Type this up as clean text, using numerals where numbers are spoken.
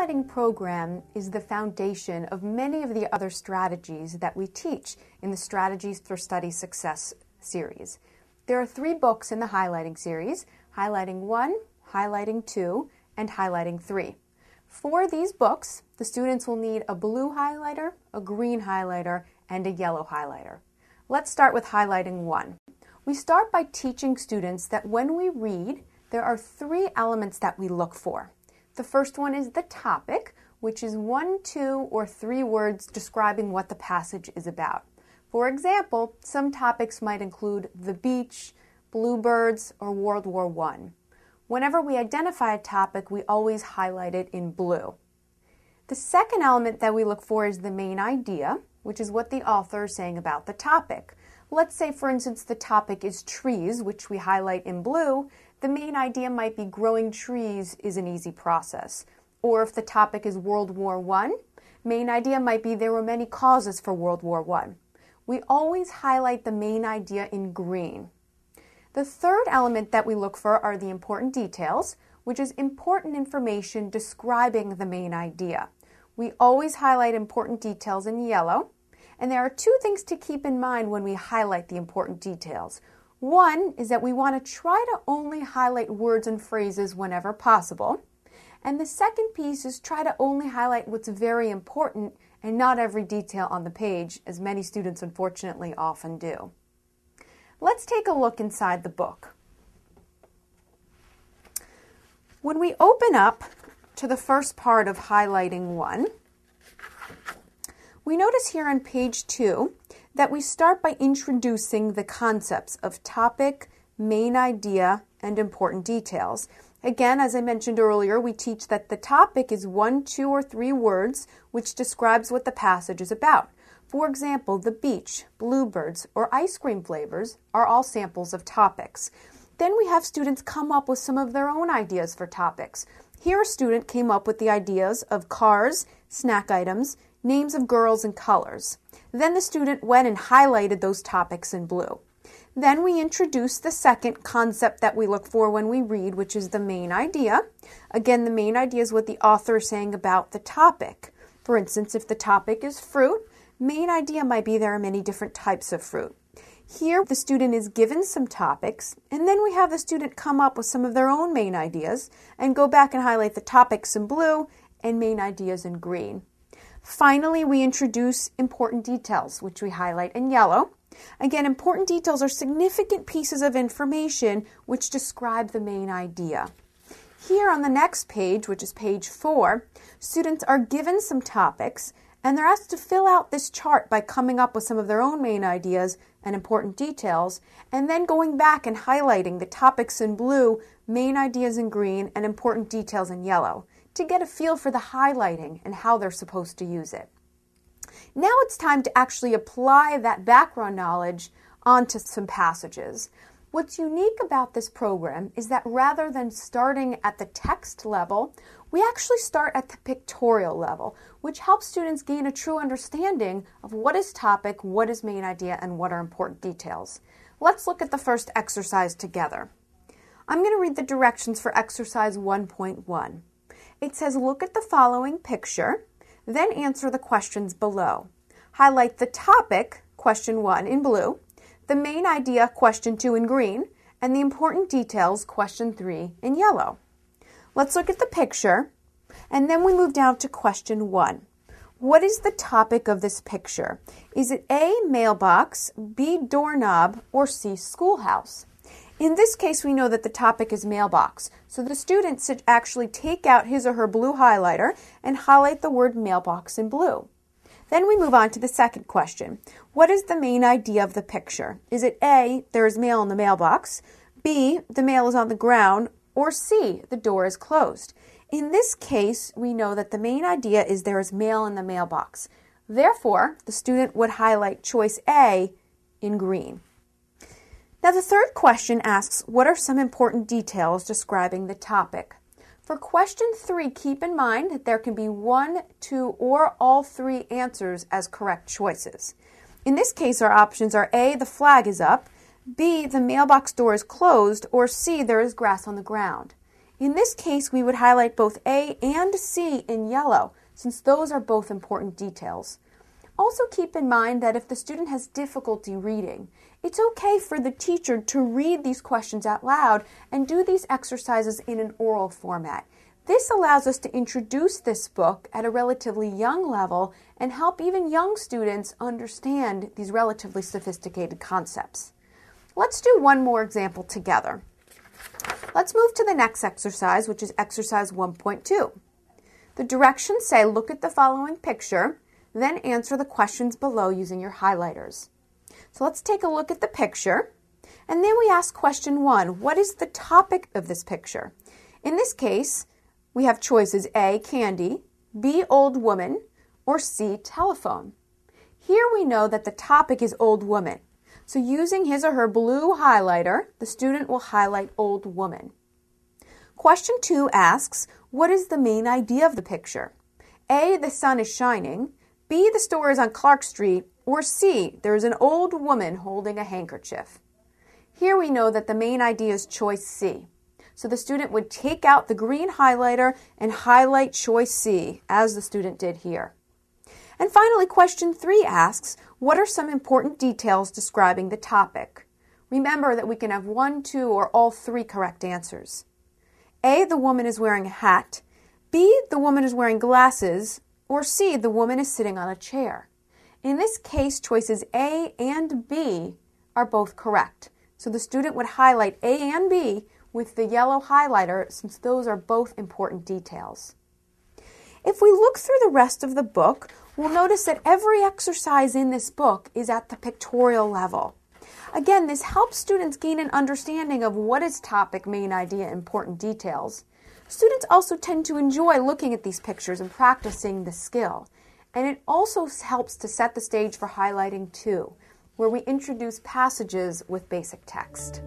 highlighting program is the foundation of many of the other strategies that we teach in the Strategies for Study Success series. There are 3 books in the highlighting series: Highlighting 1, Highlighting 2, and Highlighting 3. For these books, the students will need a blue highlighter, a green highlighter, and a yellow highlighter. Let's start with Highlighting 1. We start by teaching students that when we read, there are 3 elements that we look for. The first one is the topic, which is 1, 2, or 3 words describing what the passage is about. For example, some topics might include the beach, bluebirds, or World War I. Whenever we identify a topic, we always highlight it in blue. The second element that we look for is the main idea, which is what the author is saying about the topic. Let's say, for instance, the topic is trees, which we highlight in blue. The main idea might be growing trees is an easy process. Or if the topic is World War I, main idea might be there were many causes for World War I. We always highlight the main idea in green. The third element that we look for are the important details, which is important information describing the main idea. We always highlight important details in yellow. And there are 2 things to keep in mind when we highlight the important details. One is that we want to try to only highlight words and phrases whenever possible. And the second piece is try to only highlight what's very important and not every detail on the page, as many students unfortunately often do. Let's take a look inside the book. When we open up to the first part of Highlighting 1, we notice here on page 2 that we start by introducing the concepts of topic, main idea, and important details. Again, as I mentioned earlier, we teach that the topic is 1, 2, or 3 words which describes what the passage is about. For example, the beach, bluebirds, or ice cream flavors are all samples of topics. Then we have students come up with some of their own ideas for topics. Here a student came up with the ideas of cars, snack items, names of girls, and colors. Then the student went and highlighted those topics in blue. Then we introduced the second concept that we look for when we read, which is the main idea. Again, the main idea is what the author is saying about the topic. For instance, if the topic is fruit, main idea might be there are many different types of fruit. Here, the student is given some topics, and then we have the student come up with some of their own main ideas and go back and highlight the topics in blue and main ideas in green. Finally, we introduce important details, which we highlight in yellow. Again, important details are significant pieces of information which describe the main idea. Here on the next page, which is page 4, students are given some topics, and they're asked to fill out this chart by coming up with some of their own main ideas and important details, and then going back and highlighting the topics in blue, main ideas in green, and important details in yellow, to get a feel for the highlighting and how they're supposed to use it. Now it's time to actually apply that background knowledge onto some passages. What's unique about this program is that rather than starting at the text level, we actually start at the pictorial level, which helps students gain a true understanding of what is topic, what is main idea, and what are important details. Let's look at the first exercise together. I'm going to read the directions for exercise 1.1. It says, look at the following picture, then answer the questions below. Highlight the topic, question 1, in blue, the main idea, question 2, in green, and the important details, question 3, in yellow. Let's look at the picture, and then we move down to question 1. What is the topic of this picture? Is it A, mailbox, B, doorknob, or C, schoolhouse? In this case, we know that the topic is mailbox, so the student should actually take out his or her blue highlighter and highlight the word mailbox in blue. Then we move on to the second question. What is the main idea of the picture? Is it A, there is mail in the mailbox, B, the mail is on the ground, or C, the door is closed? In this case, we know that the main idea is there is mail in the mailbox. Therefore, the student would highlight choice A in green. Now the third question asks, what are some important details describing the topic? For question 3, keep in mind that there can be 1, 2, or all 3 answers as correct choices. In this case, our options are A, the flag is up, B, the mailbox door is closed, or C, there is grass on the ground. In this case, we would highlight both A and C in yellow, since those are both important details. Also keep in mind that if the student has difficulty reading, it's okay for the teacher to read these questions out loud and do these exercises in an oral format. This allows us to introduce this book at a relatively young level and help even young students understand these relatively sophisticated concepts. Let's do one more example together. Let's move to the next exercise, which is exercise 1.2. The directions say, look at the following picture, then answer the questions below using your highlighters. So let's take a look at the picture, and then we ask question 1, what is the topic of this picture? In this case, we have choices A, candy, B, old woman, or C, telephone. Here we know that the topic is old woman. So using his or her blue highlighter, the student will highlight old woman. Question 2 asks, what is the main idea of the picture? A, the sun is shining, B, the store is on Clark Street, or C, there is an old woman holding a handkerchief. Here we know that the main idea is choice C. So the student would take out the green highlighter and highlight choice C, as the student did here. And finally, question 3 asks, what are some important details describing the topic? Remember that we can have 1, 2, or all 3 correct answers. A, the woman is wearing a hat. B, the woman is wearing glasses. Or C, the woman is sitting on a chair. In this case, choices A and B are both correct. So the student would highlight A and B with the yellow highlighter, since those are both important details. If we look through the rest of the book, we'll notice that every exercise in this book is at the pictorial level. Again, this helps students gain an understanding of what is topic, main idea, important details. Students also tend to enjoy looking at these pictures and practicing the skill. And it also helps to set the stage for highlighting 2, where we introduce passages with basic text.